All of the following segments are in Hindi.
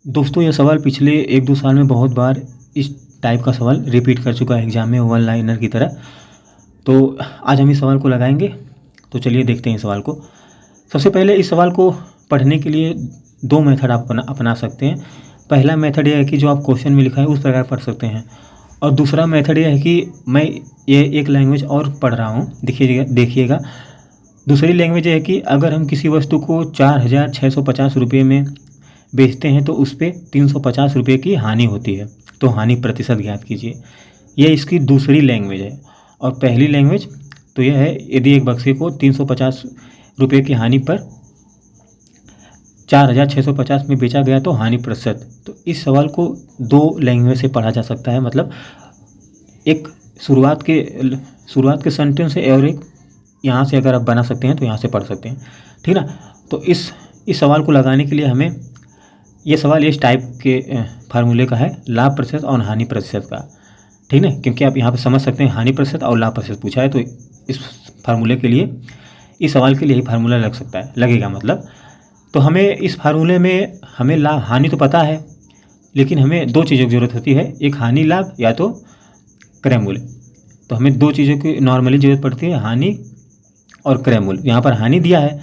दोस्तों ये सवाल पिछले 1-2 साल में बहुत बार इस टाइप का सवाल रिपीट कर चुका है एग्ज़ाम में वन लाइनर की तरह। तो आज हम इस सवाल को लगाएंगे। तो चलिए देखते हैं इस सवाल को। सबसे पहले इस सवाल को पढ़ने के लिए 2 मेथड आप अपना सकते हैं। पहला मेथड ये है कि जो आप क्वेश्चन में लिखा है उस प्रकार पढ़ सकते हैं, और दूसरा मेथड ये है कि मैं ये एक लैंग्वेज और पढ़ रहा हूँ। देखिएगा दूसरी लैंग्वेज ये है कि अगर हम किसी वस्तु को 4,650 रुपये में बेचते हैं तो उस पर 350 रुपये की हानि होती है, तो हानि प्रतिशत ज्ञात कीजिए। ये इसकी दूसरी लैंग्वेज है। और पहली लैंग्वेज तो यह है, यदि एक बक्से को 350 रुपये की हानि पर 4,650 में बेचा गया तो हानि प्रतिशत। तो इस सवाल को 2 लैंग्वेज से पढ़ा जा सकता है, मतलब एक शुरुआत के सेंटेंस से, और एक यहाँ से अगर आप बना सकते हैं तो यहाँ से पढ़ सकते हैं, ठीक ना। तो इस सवाल को लगाने के लिए हमें ये सवाल इस टाइप के फार्मूले का है, लाभ प्रतिशत और हानि प्रतिशत का, ठीक है। क्योंकि आप यहाँ पे समझ सकते हैं हानि प्रतिशत और लाभ प्रतिशत पूछा है, तो इस फार्मूले के लिए, इस सवाल के लिए ही फार्मूला लगेगा मतलब। तो हमें इस फार्मूले में हमें लाभ हानि तो पता है, लेकिन हमें 2 चीज़ों की ज़रूरत होती है, एक हानि लाभ या तो क्रय मूल्य। तो हमें 2 चीज़ों की नॉर्मली ज़रूरत पड़ती है, हानि और क्रय मूल्य। यहाँ पर हानि दिया है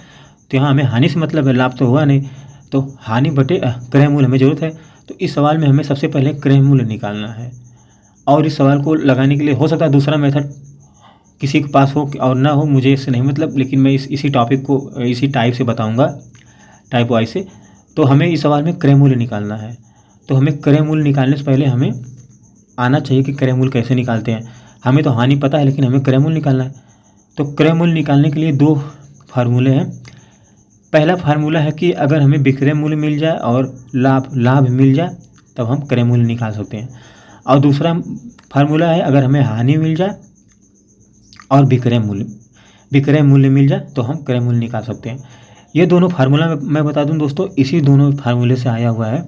तो यहाँ हमें हानि से मतलब है, लाभ तो हुआ नहीं, तो हानि बटे क्रय मूल्य हमें ज़रूरत है। तो इस सवाल में हमें सबसे पहले क्रय मूल्य निकालना है। और इस सवाल को लगाने के लिए हो सकता है दूसरा मेथड किसी के पास हो और ना हो, मुझे इससे नहीं मतलब, लेकिन मैं इसी टॉपिक को इसी टाइप से बताऊंगा, टाइप वाइज से। तो हमें इस सवाल में क्रय मूल्य निकालना है। तो हमें क्रय मूल्य निकालने से पहले हमें आना चाहिए कि क्रय मूल्य कैसे निकालते हैं। हमें तो हानि पता है, लेकिन हमें क्रय मूल्य निकालना है। तो क्रय मूल्य निकालने के लिए 2 फार्मूले हैं। पहला फार्मूला है कि अगर हमें विक्रय मूल्य मिल जाए और लाभ मिल जाए तब हम क्रय मूल्य निकाल सकते हैं। और दूसरा फार्मूला है, अगर हमें हानि मिल जाए और विक्रय मूल्य मिल जाए तो हम क्रय मूल्य निकाल सकते हैं। ये दोनों फार्मूला मैं बता दूं दोस्तों, इसी दोनों फार्मूले से आया हुआ है।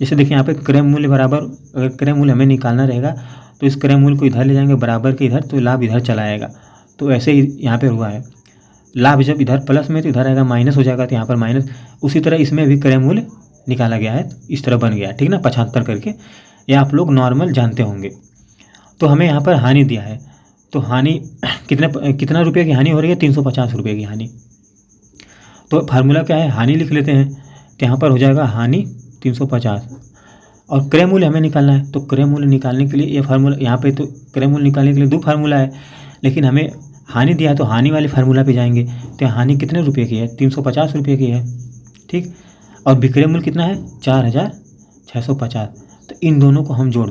जैसे देखिए यहाँ पे क्रय मूल्य बराबर, अगर क्रय मूल्य हमें निकालना रहेगा तो इस क्रय मूल्य को इधर ले जाएंगे बराबर के इधर, तो लाभ इधर चला आएगा। तो ऐसे ही यहाँ पे हुआ है, लाभ जब इधर प्लस में तो इधर आएगा माइनस हो जाएगा, तो यहाँ पर माइनस। उसी तरह इसमें भी क्रय मूल्य निकाला गया है, इस तरह बन गया, ठीक ना, 75 करके। ये आप लोग नॉर्मल जानते होंगे। तो हमें यहाँ पर हानि दिया है, तो हानि कितना रुपये की हानि हो रही है, 350 रुपये की हानि। तो फार्मूला क्या है, हानि लिख लेते हैं। तो यहाँ पर हो जाएगा हानि 350, और क्रय मूल्य हमें निकालना है। तो क्रय मूल्य निकालने के लिए ये फार्मूला, यहाँ पे तो क्रय मूल्य निकालने के लिए 2 फार्मूला है, लेकिन हमें हानि दिया है तो हानि वाले फार्मूला पे जाएंगे। तो हानि कितने रुपये की है, 350 रुपये की है, ठीक। और विक्रय मूल्य कितना है, 4,650। तो इन दोनों को हम जोड़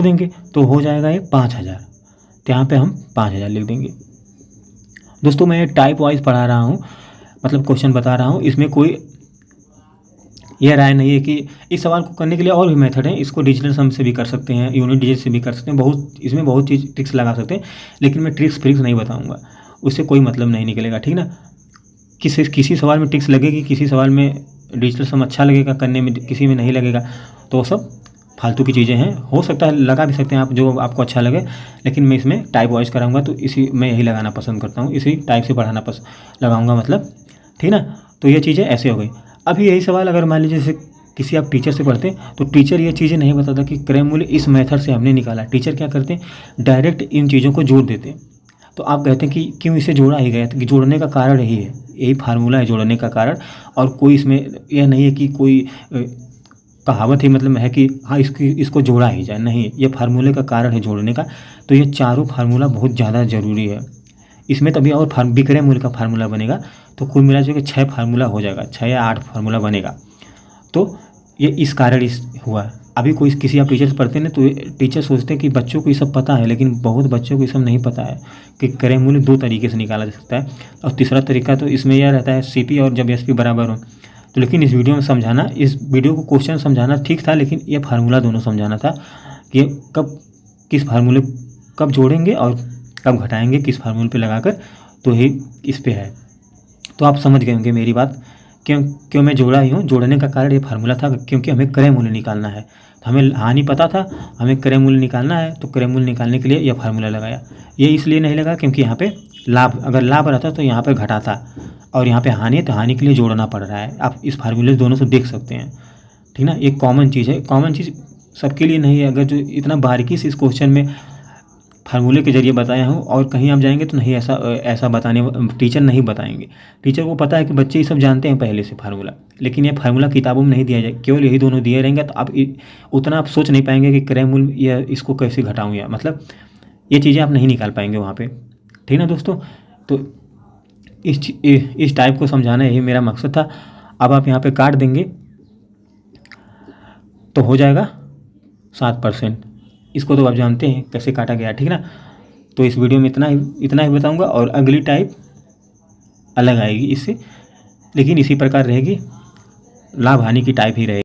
देंगे तो हो जाएगा ये 5,000। तो यहाँ पे हम 5,000 लिख देंगे। दोस्तों मैं टाइप वाइज पढ़ा रहा हूँ, मतलब क्वेश्चन बता रहा हूँ, इसमें कोई यह राय नहीं है कि इस सवाल को करने के लिए और भी मेथड है। इसको डिजिटल सम से भी कर सकते हैं, यूनिट डिजिट से भी कर सकते हैं, इसमें बहुत चीज़ ट्रिक्स लगा सकते हैं, लेकिन मैं ट्रिक्स नहीं बताऊंगा, उससे कोई मतलब नहीं निकलेगा, ठीक ना। किसी सवाल में ट्रिक्स लगेगी, किसी सवाल में डिजिटल सम अच्छा लगेगा करने में, किसी में नहीं लगेगा। तो वो सब फालतू की चीज़ें हैं, हो सकता है लगा भी सकते हैं आप, जो आपको अच्छा लगे, लेकिन मैं इसमें टाइप वाइज कराऊंगा, तो मैं यही लगाना पसंद करता हूँ, इसी टाइप से पढ़ाना लगाऊंगा मतलब, ठीक ना। तो ये चीज़ें ऐसे हो गई। अभी यही सवाल अगर मान लीजिए जैसे किसी आप टीचर से पढ़ते हैं, तो टीचर ये चीज़ें नहीं बताता कि क्रय मूल्य इस मेथड से हमने निकाला। टीचर क्या करते हैं, डायरेक्ट इन चीज़ों को जोड़ देते हैं। तो आप कहते हैं कि क्यों इसे जोड़ा ही गया, तो जोड़ने का कारण यही है, यही फार्मूला है जोड़ने का कारण। और कोई इसमें यह नहीं है कि कोई कहावत ही मतलब है कि हाँ इसको जोड़ा ही जाए, नहीं, ये फार्मूले का कारण है जोड़ने का। तो ये चारों फार्मूला बहुत ज़्यादा ज़रूरी है। इसमें तभी और विक्रय मूल्य का फार्मूला बनेगा, तो कुल मिला के 6 फार्मूला हो जाएगा, 6 या 8 फार्मूला बनेगा। तो ये इस कारण हुआ। अभी कोई किसी आप टीचर से पढ़ते हैं तो टीचर सोचते हैं कि बच्चों को ये सब पता है, लेकिन बहुत बच्चों को ये सब नहीं पता है कि क्रय मूल्य 2 तरीके से निकाला जा सकता है। और तीसरा तरीका तो इसमें यह रहता है, CP और जब SP बराबर हो। तो लेकिन इस वीडियो में समझाना, इस वीडियो को क्वेश्चन समझाना ठीक था, लेकिन ये फार्मूला दोनों समझाना था कि किस फार्मूले कब जोड़ेंगे और कब घटाएंगे, किस फार्मूले पे लगाकर, तो ही इस पे है। तो आप समझ गए होंगे मेरी बात, क्यों मैं जोड़ा ही हूँ। जोड़ने का कारण ये फार्मूला था, क्योंकि हमें क्रय मूल्य निकालना है। तो हमें हानि पता था, हमें क्रय मूल्य निकालना है, तो क्रय मूल्य निकालने के लिए यह फार्मूला लगाया। ये इसलिए नहीं लगा क्योंकि यहाँ पे लाभ, अगर लाभ रहता तो यहाँ पे घटा था, और यहाँ पे हानि है तो हानि के लिए जोड़ना पड़ रहा है। आप इस फार्मूले दोनों से देख सकते हैं, ठीक ना। एक कॉमन चीज़ है, कॉमन चीज़ सबके लिए नहीं है। अगर जो इतना बारीकी से इस क्वेश्चन में फार्मूले के जरिए बताया हूँ और कहीं आप जाएंगे तो नहीं, ऐसा बताने टीचर नहीं बताएंगे। टीचर को पता है कि बच्चे ये सब जानते हैं पहले से फार्मूला, लेकिन ये फार्मूला किताबों में नहीं दिया जाए, केवल यही दोनों दिए रहेंगे तो आप उतना आप सोच नहीं पाएंगे कि क्रय मूल्य या इसको कैसे घटाऊँ, या मतलब ये चीज़ें आप नहीं निकाल पाएंगे वहाँ पे, ठीक ना दोस्तों। तो इस टाइप को समझाना यही मेरा मकसद था। अब आप यहाँ पे काट देंगे तो हो जाएगा 7%। इसको तो आप जानते हैं कैसे काटा गया, ठीक ना। तो इस वीडियो में इतना ही बताऊंगा, और अगली टाइप अलग आएगी इससे, लेकिन इसी प्रकार रहेगी, लाभ हानि की टाइप ही रहेगी।